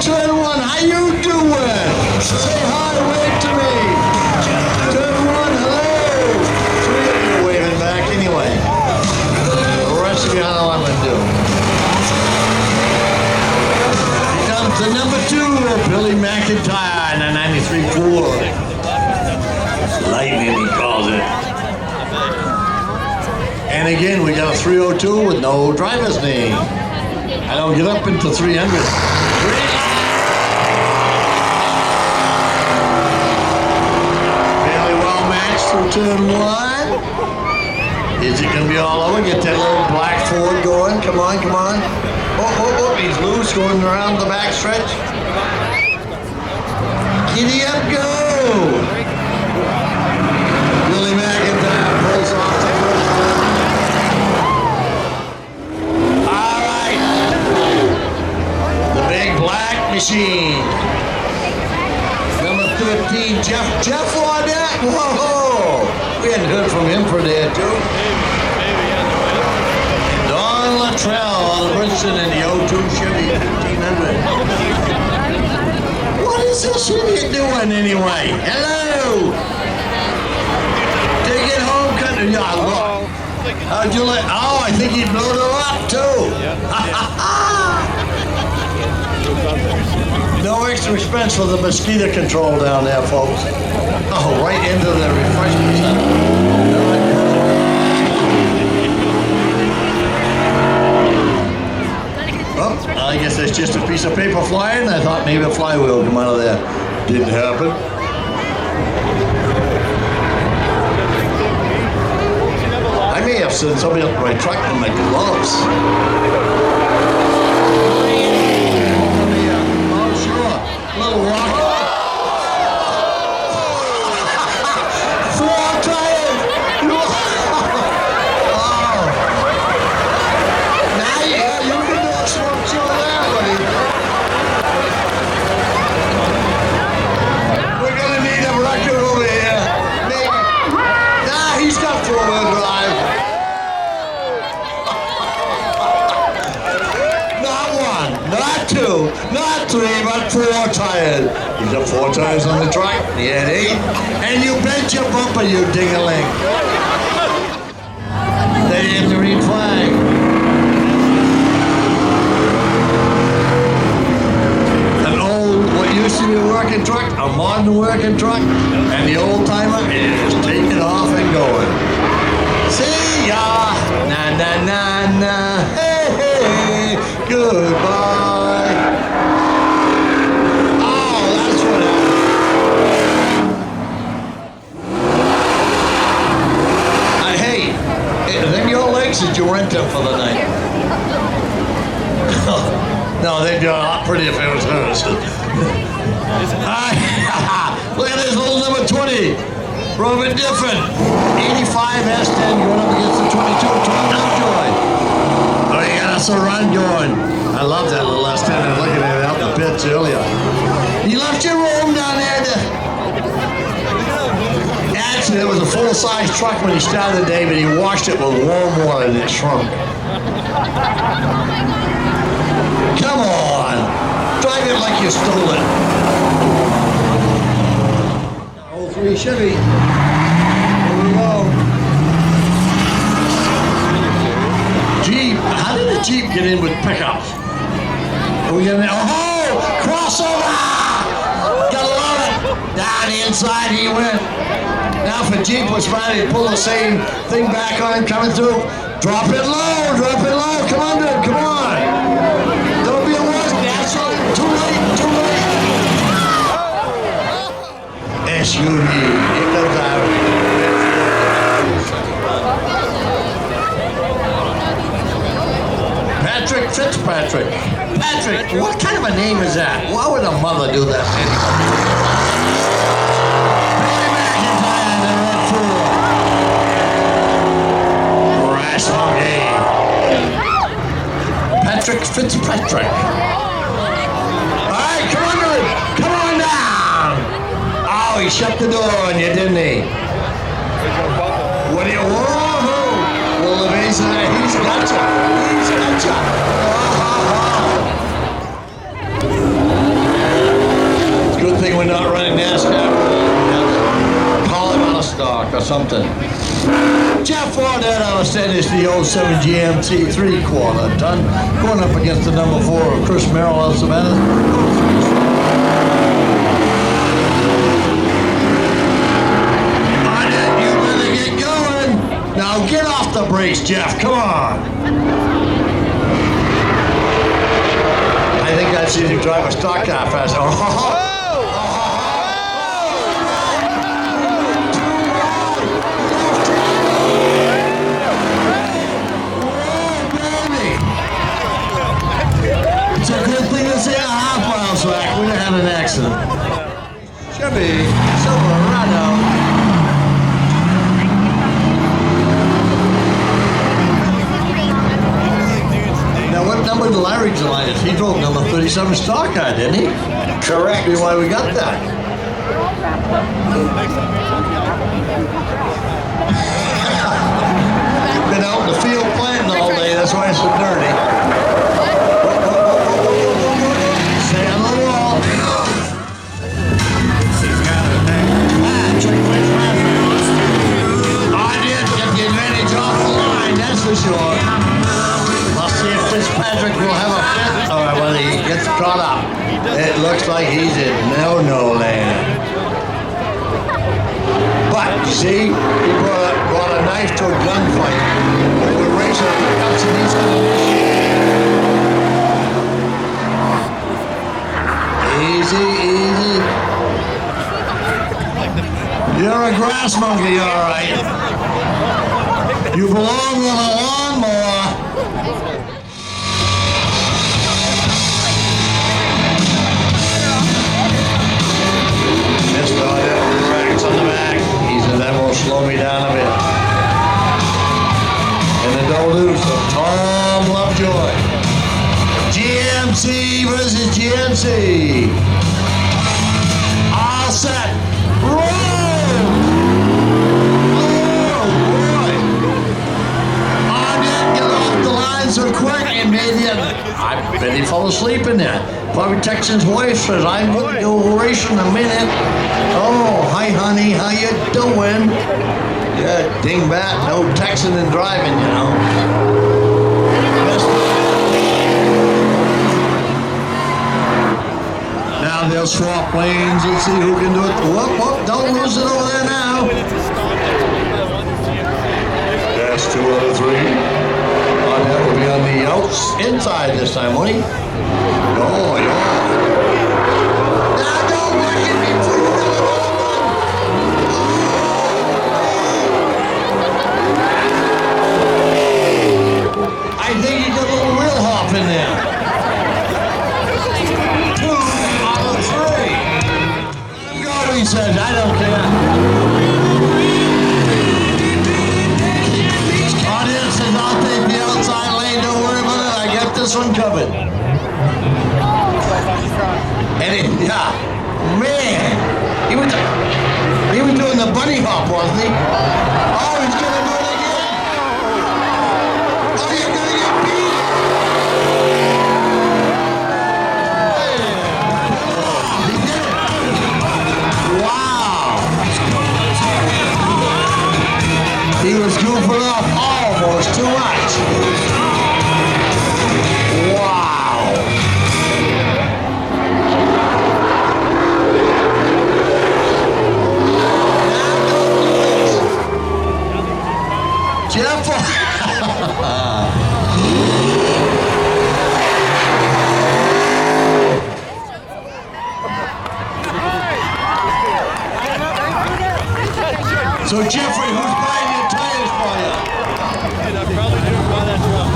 Turn one, how you doing? Say hi, wave to me. Turn one, hello. Three of you waving back anyway. The rest of you, I don't know what I'm going to do. Here comes the number 2, Billy McIntyre in a 93 Ford. Lightning, he calls it. And again, we got a 302 with no driver's name. I don't get up into 300. Through turn 1. Is it going to be all over? Get that little black Ford going. Come on, come on. Oh, he's loose going around the back stretch. Giddy up, go! Billy McIntyre pulls off the first one. All right. The big black machine. Number 13, Jeff Waddett. Whoa! We hadn't heard from him for a day or two. Don Luttrell out of Princeton in the 02 Chevy 1500. What is this idiot doing anyway? Hello! Take it home, country. Yeah, look. How'd you let? Oh, I think he blew her up too. No extra expense for the mosquito control down there, folks. Oh, right into the refreshment center. Well, I guess that's just a piece of paper flying. I thought maybe a flywheel would come out of there. Didn't happen. I may have sent somebody up my truck in my gloves. Little rocket. Four tires. Oh. Now you can do a smoke show there, buddy. We're gonna need a record over here. Maybe. Nah, he's got 4-wheel drive. Not 1, not 2, not 3, but 4 tires. You got 4 tires on the truck? Yeah, 8. And you bent your bumper, you ding-a-ling. They have to read flag. An old, what used to be a working truck, a modern working truck, and the old timer is taking off and going. See ya! Na na na na. Hey hey. Goodbye. Oh, that's what happened. Hey, them your legs that you rent them for the night? No, they'd be a lot prettier if it was hers. Look at this little number 20. Robert Different. 85 S10 going up against the 22 Lovejoy. Oh, you got us a run going. I love that little S10. I was looking at it out in the pits earlier. You left your room down there. Actually, it was a full-size truck when he started the day, but he washed it with warm water and it shrunk. Come on. Drive it like you stole it. 03 Chevy. Here we go. Jeep. How did the Jeep get in with pickups? Are we getting there? Oh! Crossover! Gotta love it! Down the inside he went. Now if a Jeep was trying to pull the same thing back on coming through, drop it low! Drop it low! Come on, dude! Come on! Don't be a wuss! That's all! Too late! Too late! SUV. Here comes out. Patrick Fitzpatrick. Patrick, what kind of a name is that? Why would a mother do that to anybody? Billy McIntyre in the red Ford. Brass monkey. Patrick Fitzpatrick. All right, come on, dude. Come on down. Oh, he shut the door on you, didn't he? gotcha. It's a good thing we're not running NASCAR. Call him out of stock or something. Jeff Wardett out of Stennis, the 07 GMT 3/4 ton, going up against the number 4 of Chris Merrill of Savannah. You better get going. Now get off the brakes, Jeff. Come on. I think I've seen you drive a stock car fast. It's a good thing it's in a half-mile track. We didn't have an accident. Chevy Silverado. Now, what number did Larry Gillette? He drove number 37 stock car, didn't he? Correct. That's why we got that. Been out in the field planting all day. That's why it's so dirty. Sure. Let's see if Fitzpatrick will have a fit or whether he gets caught up. It looks like he's in no land. But, you see, he brought a knife to a gunfight. We're racing pickups and he's going to... Easy. You're a grass monkey, all right. You belong on a lawnmower. Mr. Racks on the back. He said that will slow me down a bit. And the don't lose of Tom Lovejoy. GMC versus GMC. All set. Roll! So quick and maybe I bet he fell asleep in there. Probably texting his wife, says, I'm going to go race in a minute. Oh, hi honey, how you doing? Yeah, dingbat, no texting and driving, you know. Now they'll swap lanes and see who can do it. Whoop, don't lose it over there now. That's 2 out of 3. That will be on the inside this time, won't he? Oh, yeah. Now don't look at me too. I think he got a little wheel hop in there. 2 out of 3. Go, he says, I don't care. Audience says, I'll take the outside lane, don't worry about it, I got this one covered. And man, he was doing the bunny hop, wasn't he? Oh, he's gonna do it again. Oh, he's gonna get beat. He did it. Wow. He was goofing off almost too much. Wow. Jeff. So Jeffrey, who's buying your tires for you? I probably didn't buy that truck.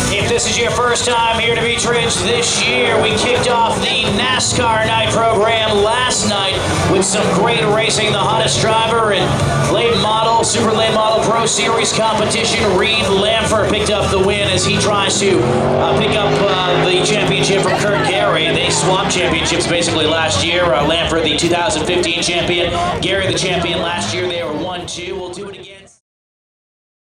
If this is your first time here to Beech Ridge this year, we kicked off the NASCAR night program last night with some great racing. The hottest driver and late model World Super Late Model Pro Series competition. Reed Lamfer picked up the win as he tries to pick up the championship from Kurt Gary. They swapped championships basically last year. Lamfer, the 2015 champion. Gary, the champion last year. They were 1-2. We'll do it again.